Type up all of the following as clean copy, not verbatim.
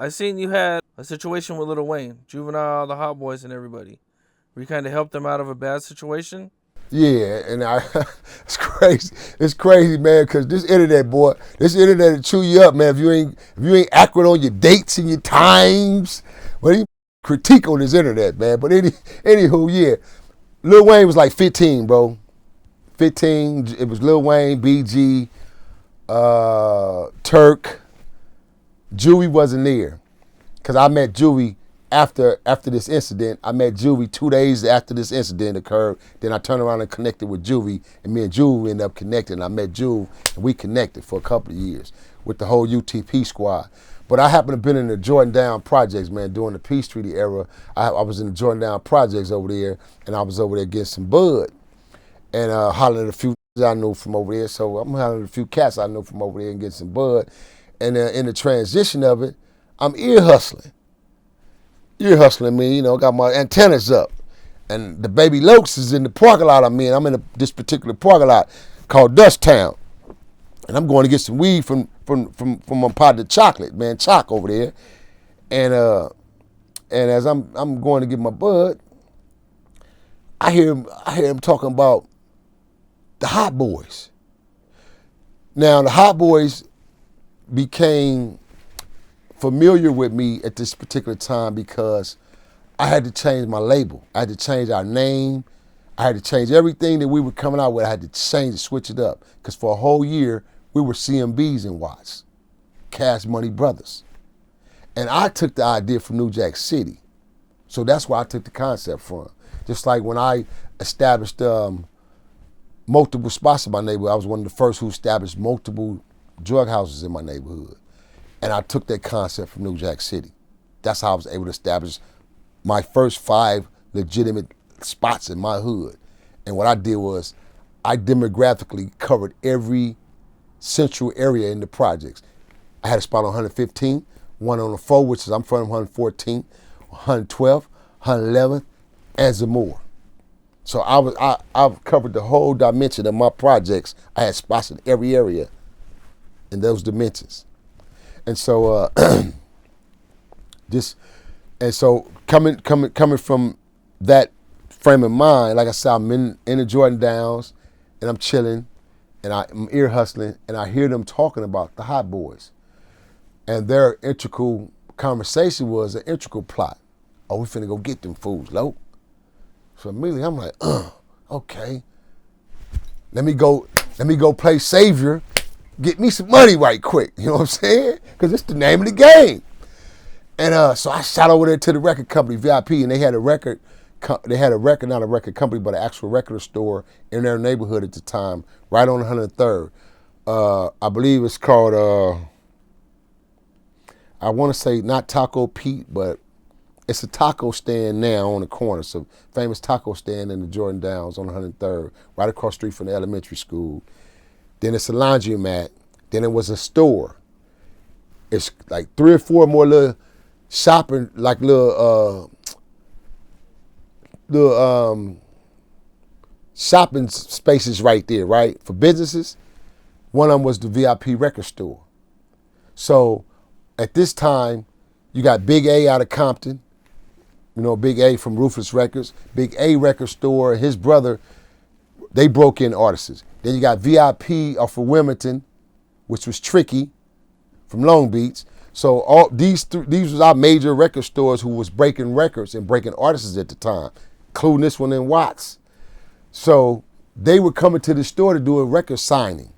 I seen you had a situation with Lil Wayne, Juvenile, the Hot Boys, and everybody. Where you kind of helped them out of a bad situation. Yeah, and it's crazy. It's crazy, man, because this internet, boy, this internet will chew you up, man. If you ain't accurate on your dates and your times, well, you critique on this internet, man. But anywho, yeah, Lil Wayne was like 15, bro. 15. It was Lil Wayne, BG, Turk. Juvie wasn't there, because I met Juvie after this incident. I met Juvie 2 days after this incident occurred. Then I turned around and connected with Juvie, and me and Juvie ended up connecting. I met Juve, and we connected for a couple of years with the whole UTP squad. But I happened to have been in the Jordan Down projects, man, during the Peace Treaty era. I was in the Jordan Down projects over there, and I was over there getting some bud and hollering at a few I knew from over there. So I'm hollering at a few cats I knew from over there and getting some bud. And in the transition of it, I'm ear hustling. Ear hustling me, got my antennas up. And the Baby Lokes is in the parking lot I'm in. I'm in this particular parking lot called Dust Town. And I'm going to get some weed from my partner Chocolate, man, Choc over there. And as I'm going to get my bud, I hear him talking about the Hot Boys. Now the Hot Boys became familiar with me at this particular time because I had to change my label. I had to change our name. I had to change everything that we were coming out with. I had to change it, switch it up. Because for a whole year, we were CMBs in Watts, Cash Money Brothers. And I took the idea from New Jack City. So that's where I took the concept from. Just like when I established multiple spots in my neighborhood, I was one of the first who established multiple drug houses in my neighborhood. And I took that concept from New Jack City. That's how I was able to establish my first 5 legitimate spots in my hood. And what I did was I demographically covered every central area in the projects. I had a spot on 115th, one on the 4, which is I'm from 114th, 112th, 111th, and Zamora. So I've covered the whole dimension of my projects. I had spots in every area in those dimensions. And so coming from that frame of mind, like I said, I'm in the Jordan Downs and I'm chilling and I'm ear hustling and I hear them talking about the Hot Boys. And their integral conversation was an integral plot. Oh, we finna go get them fools, Lo. So immediately I'm like, okay. Let me go play Savior. Get me some money right quick, you know what I'm saying? Because it's the name of the game. And so I shot over there to the record company, VIP, and they had a record, not a record company, but an actual record store in their neighborhood at the time, right on 103rd. I believe it's called, I want to say not Taco Pete, but it's a taco stand now on the corner. It's a famous taco stand in the Jordan Downs on 103rd, right across the street from the elementary school. Then it's a laundromat. Then it was a store. It's like 3 or 4 more little shopping, like little shopping spaces right there, right? For businesses. One of them was the VIP record store. So at this time, you got Big A out of Compton. Big A from Ruthless Records. Big A record store, his brother, they broke in artists. Then you got VIP off of Wilmington, which was Tricky from Long Beach. So all these was our major record stores who was breaking records and breaking artists at the time, including this one in Watts. So they were coming to the store to do a record signing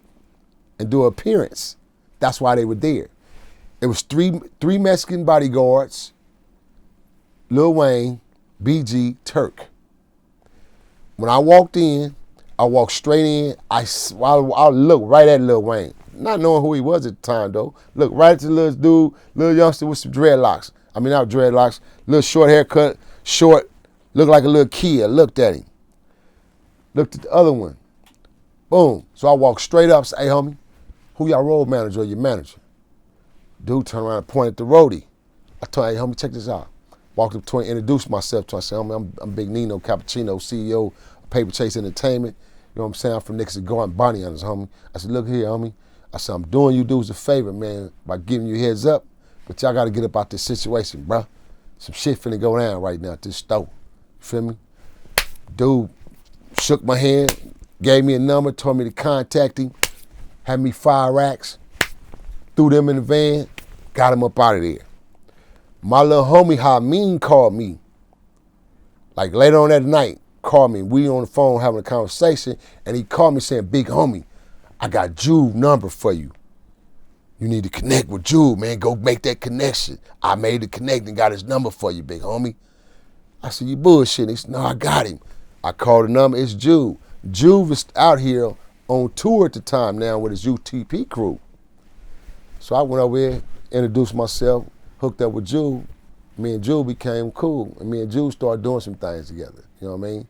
and do an appearance. That's why they were there. It was three Mexican bodyguards, Lil Wayne, BG, Turk. When I walked in, I walked straight in. I looked right at Lil Wayne. Not knowing who he was at the time, though. Looked right at the little dude, little youngster with some dreadlocks. I mean, not dreadlocks, little short haircut, short, looked like a little kid. Looked at him. Looked at the other one. Boom. So I walked straight up, say, hey, homie, who y'all road manager or your manager? Dude turned around and pointed at the roadie. I told him, hey, homie, check this out. Walked up to him, introduced myself to him. I said, homie, I'm Big Nino Cappuccino, CEO of Paper Chase Entertainment. You know what I'm saying? I'm from Nixon Garden Bonnie on us, homie. I said, look here, homie. I said, I'm doing you dudes a favor, man, by giving you heads up But y'all got to get up out this situation, bruh. Some shit finna go down right now at this store. You feel me? Dude shook my hand, gave me a number, told me to contact him, had me 5 racks, threw them in the van, got him up out of there. My little homie Hameen called me, like later on that night, called me. We on the phone having a conversation, and he called me saying, big homie, I got Jude's number for you. You need to connect with Jude, man. Go make that connection. I made the connect and got his number for you, big homie. I said, you bullshitting. He said, no, I got him. I called the number. It's Jude. Jude was out here on tour at the time now with his UTP crew. So I went over there, introduced myself, hooked up with Jude. Me and Jude became cool. And me and Jude started doing some things together. You know what I mean?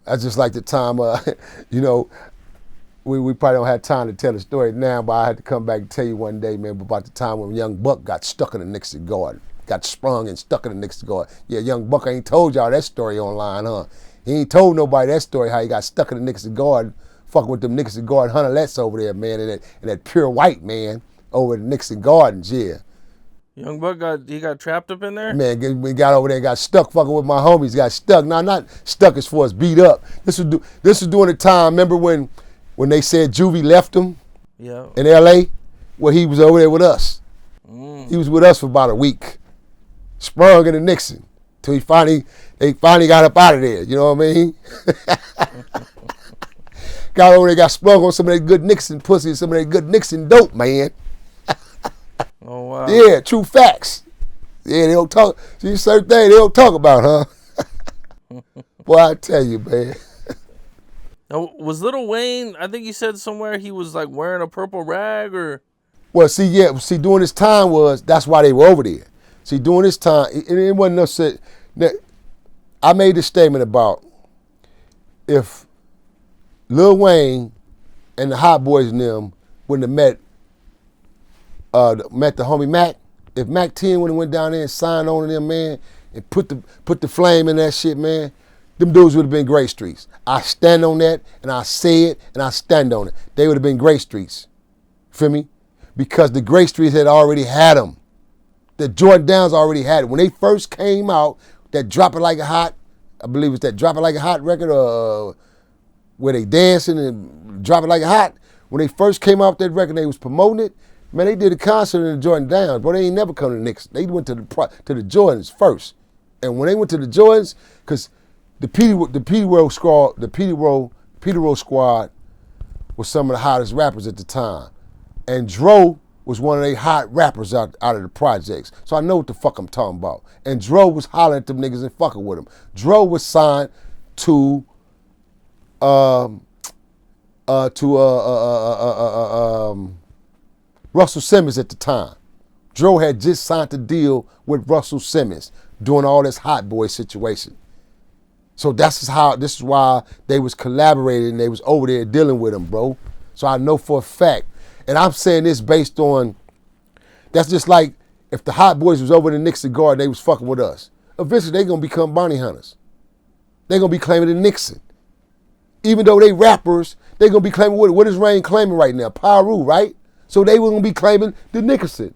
That's just like the time, you know, we probably don't have time to tell the story now, but I had to come back and tell you one day, man, about the time when young Buck got stuck in the Nixon garden. Got sprung and stuck in the Nixon garden. Yeah, young Buck ain't told y'all that story online, huh? He ain't told nobody that story, how he got stuck in the Nixon garden, fucking with them Nixon garden hunter-lets over there, man, and that pure white man over in the Nixon gardens, yeah. Young Buck got trapped up in there? Man, we got over there and got stuck fucking with my homies, got stuck. Now, not stuck as far as beat up. This was during the time, remember when they said Juvie left him in L.A.? Well, he was over there with us. He was with us for about a week. Sprung in the Nixon till they finally got up out of there. You know what I mean? Got over there, got sprung on some of that good Nixon pussy, some of that good Nixon dope, man. Oh, wow. Yeah, true facts. Yeah, they don't talk. See, certain things they don't talk about, huh? Boy, I tell you, man. Now, was Lil Wayne, I think you said somewhere he was like wearing a purple rag or? Well, see, during this time that's why they were over there. See, during this time, it wasn't no shit. I made this statement about if Lil Wayne and the Hot Boys and them wouldn't have met the homie Mack, if Mack 10 would have went down there and signed on to them, man, and put the flame in that shit, man, them dudes would have been Grape Streets. I stand on that, and I say it, and I stand on it. They would have been Grape Streets. Feel me? Because the Grape Streets had already had them. The Jordan Downs already had it. When they first came out, that Drop It Like a Hot, I believe it's that Drop It Like a Hot record, where they dancing and Drop It Like a Hot. When they first came out with that record, they was promoting it. Man, they did a concert in the Jordan Downs, but they ain't never come to the Knicks. They went to the Jordans first. And when they went to the Jordans, because the Petey Roll Squad was some of the hottest rappers at the time. And Dro was one of the hot rappers out of the projects. So I know what the fuck I'm talking about. And Dro was hollering at them niggas and fucking with them. Dro was signed to Russell Simmons at the time. Dro had just signed a deal with Russell Simmons doing all this hot boy situation. So this is why they was collaborating and they was over there dealing with him, bro. So I know for a fact. And I'm saying this based on, that's just like if the Hot Boys was over in the Nixon Garden, they was fucking with us. Eventually they gonna become bounty hunters. They gonna be claiming the Nixon. Even though they rappers, they gonna be claiming, what is Rain claiming right now? Pyru, right? So they were gonna be claiming the Nickerson.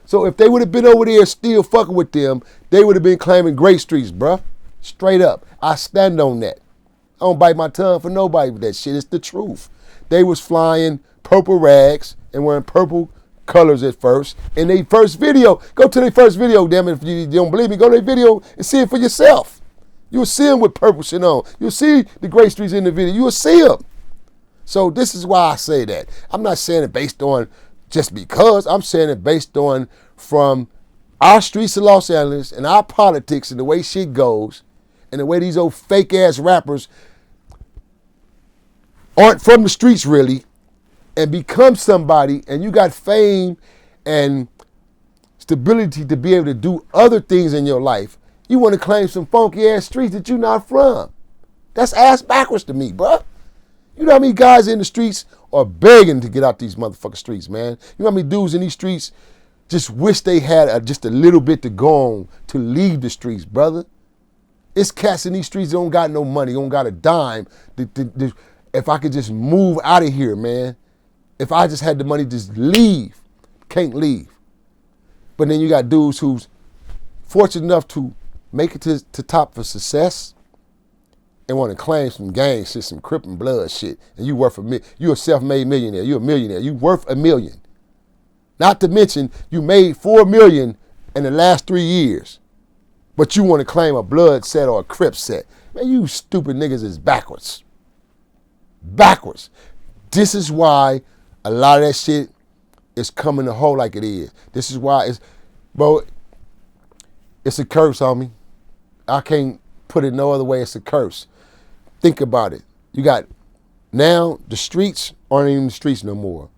So if they would have been over there still fucking with them, they would have been claiming Grape Streets, bruh. Straight up. I stand on that. I don't bite my tongue for nobody with that shit. It's the truth. They was flying purple rags and wearing purple colors at first. In their first video, go to their first video, damn it. If you don't believe me, go to their video and see it for yourself. You'll see them with purple shit on. You'll see the Grape Streets in the video. You'll see them. So this is why I say that. I'm not saying it based on just because. I'm saying it based on from our streets of Los Angeles and our politics and the way shit goes and the way these old fake ass rappers aren't from the streets really and become somebody and you got fame and stability to be able to do other things in your life, you want to claim some funky ass streets that you're not from. That's ass backwards to me, bruh. You know how many guys in the streets are begging to get out these motherfucking streets, man? You know how many dudes in these streets just wish they had just a little bit to go on to leave the streets, brother? It's cats in these streets that don't got no money, don't got a dime. If I could just move out of here, man. If I just had the money, just leave. Can't leave. But then you got dudes who's fortunate enough to make it to top for success and want to claim some gang shit, some Crip and blood shit, and you worth you're a self-made millionaire. You're a millionaire. You worth $1 million. Not to mention you made $4 million in the last 3 years, but you want to claim a blood set or a Crip set. Man, you stupid niggas is backwards. Backwards. This is why a lot of that shit is coming to hoe like it is. This is why it's a curse on me. I can't put it no other way. It's a curse. Think about it. You got, now the streets aren't even the streets no more.